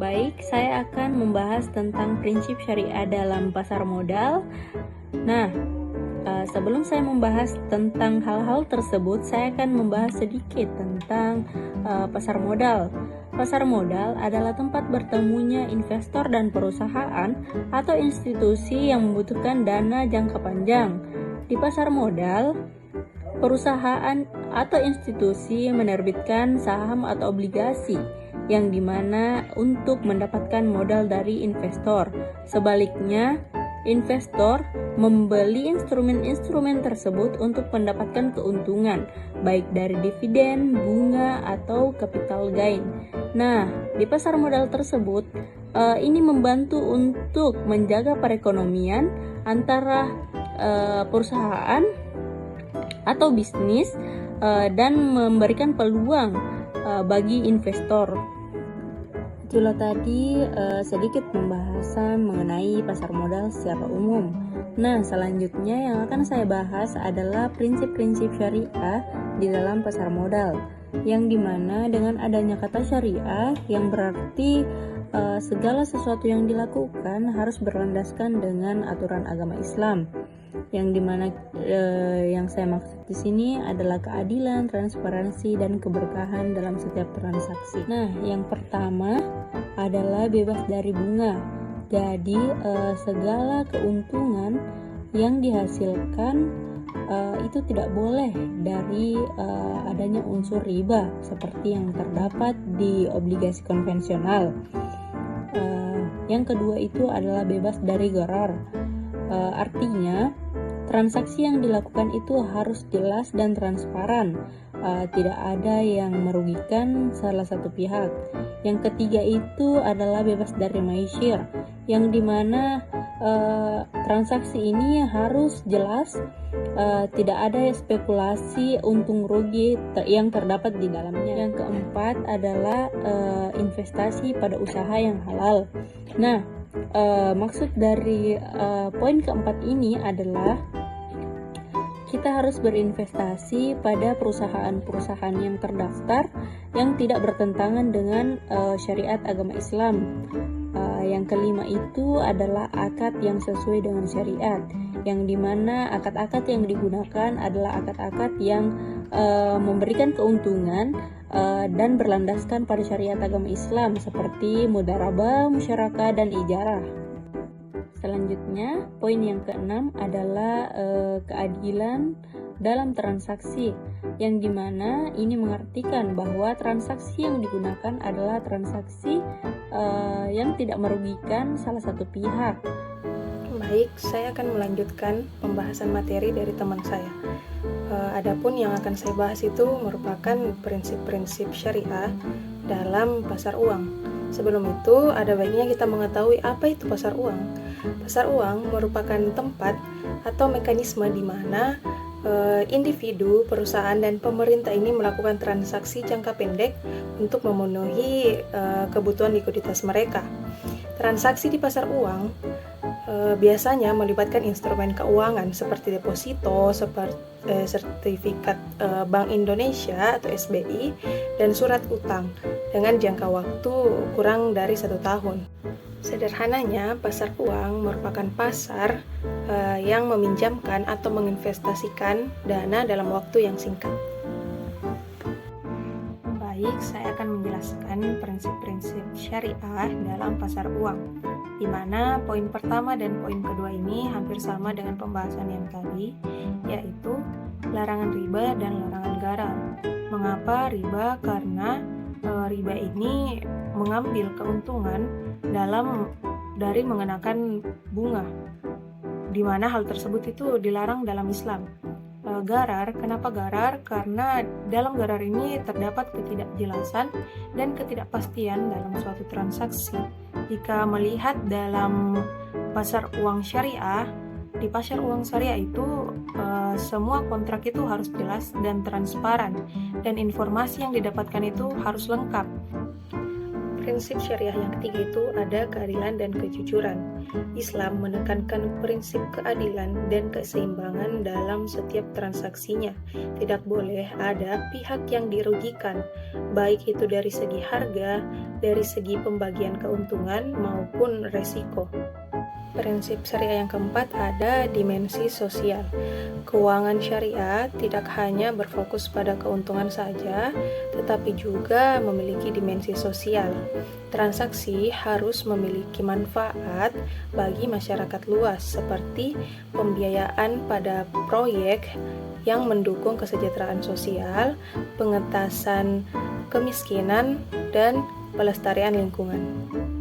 Baik, saya akan membahas tentang prinsip syariah dalam pasar modal. Nah, sebelum saya membahas tentang hal-hal tersebut, saya akan membahas sedikit tentang pasar modal. Pasar modal adalah tempat bertemunya investor dan perusahaan atau institusi yang membutuhkan dana jangka panjang. Di pasar modal, perusahaan atau institusi menerbitkan saham atau obligasi yang dimana untuk mendapatkan modal dari investor. Sebaliknya, investor membeli instrumen-instrumen tersebut untuk mendapatkan keuntungan, baik dari dividen, bunga, atau capital gain. Nah, di pasar modal tersebut, ini membantu untuk menjaga perekonomian antara perusahaan atau bisnis dan memberikan peluang bagi investor. Itulah tadi sedikit pembahasan mengenai pasar modal secara umum. Nah, selanjutnya yang akan saya bahas adalah prinsip-prinsip syariah di dalam pasar modal, yang dimana dengan adanya kata syariah yang berarti segala sesuatu yang dilakukan harus berlandaskan dengan aturan agama Islam, yang dimana yang saya maksud di sini adalah keadilan, transparansi, dan keberkahan dalam setiap transaksi. Nah, yang pertama adalah bebas dari bunga. Jadi segala keuntungan yang dihasilkan itu tidak boleh dari adanya unsur riba seperti yang terdapat di obligasi konvensional. Yang kedua itu adalah bebas dari gharar. Artinya transaksi yang dilakukan itu harus jelas dan transparan, tidak ada yang merugikan salah satu pihak. Yang ketiga itu adalah bebas dari maisir, yang dimana transaksi ini harus jelas, tidak ada spekulasi untung rugi yang terdapat di dalamnya. Yang keempat adalah investasi pada usaha yang halal. Nah, maksud dari poin keempat ini adalah kita harus berinvestasi pada perusahaan-perusahaan yang terdaftar yang tidak bertentangan dengan syariat agama Islam. Yang kelima itu adalah akad yang sesuai dengan syariat, yang dimana akad-akad yang digunakan adalah akad-akad yang memberikan keuntungan dan berlandaskan pada syariat agama Islam seperti mudharabah, musyarakah, dan ijarah. Selanjutnya, poin yang keenam adalah keadilan dalam transaksi, yang dimana ini mengartikan bahwa transaksi yang digunakan adalah transaksi yang tidak merugikan salah satu pihak. Baik, saya akan melanjutkan pembahasan materi dari teman saya. Adapun yang akan saya bahas itu merupakan prinsip-prinsip syariah dalam pasar uang. Sebelum itu, ada baiknya kita mengetahui apa itu pasar uang. Pasar uang merupakan tempat atau mekanisme di mana individu, perusahaan, dan pemerintah ini melakukan transaksi jangka pendek untuk memenuhi kebutuhan likuiditas mereka. Transaksi di pasar uang biasanya melibatkan instrumen keuangan seperti deposito, sertifikat Bank Indonesia atau SBI, dan surat utang dengan jangka waktu kurang dari 1 tahun. Sederhananya, pasar uang merupakan pasar yang meminjamkan atau menginvestasikan dana dalam waktu yang singkat. Baik, saya akan menjelaskan prinsip-prinsip syariah dalam pasar uang, di mana poin pertama dan poin kedua ini hampir sama dengan pembahasan yang tadi, yaitu larangan riba dan larangan gharar. Mengapa riba? Karena riba ini mengambil keuntungan dari mengenakan bunga, di mana hal tersebut itu dilarang dalam Islam. Gharar, kenapa gharar? Karena dalam gharar ini terdapat ketidakjelasan dan ketidakpastian dalam suatu transaksi. Jika melihat dalam pasar uang syariah, di pasar uang syariah itu semua kontrak itu harus jelas dan transparan, dan informasi yang didapatkan itu harus lengkap. prinsip syariah yang ketiga itu ada keadilan dan kejujuran. Islam menekankan prinsip keadilan dan keseimbangan dalam setiap transaksinya. Tidak boleh ada pihak yang dirugikan, baik itu dari segi harga, dari segi pembagian keuntungan maupun resiko. Prinsip syariah yang keempat ada dimensi sosial. Keuangan syariah tidak hanya berfokus pada keuntungan saja, tetapi juga memiliki dimensi sosial. Transaksi harus memiliki manfaat bagi masyarakat luas, seperti pembiayaan pada proyek yang mendukung kesejahteraan sosial, pengentasan kemiskinan, dan pelestarian lingkungan.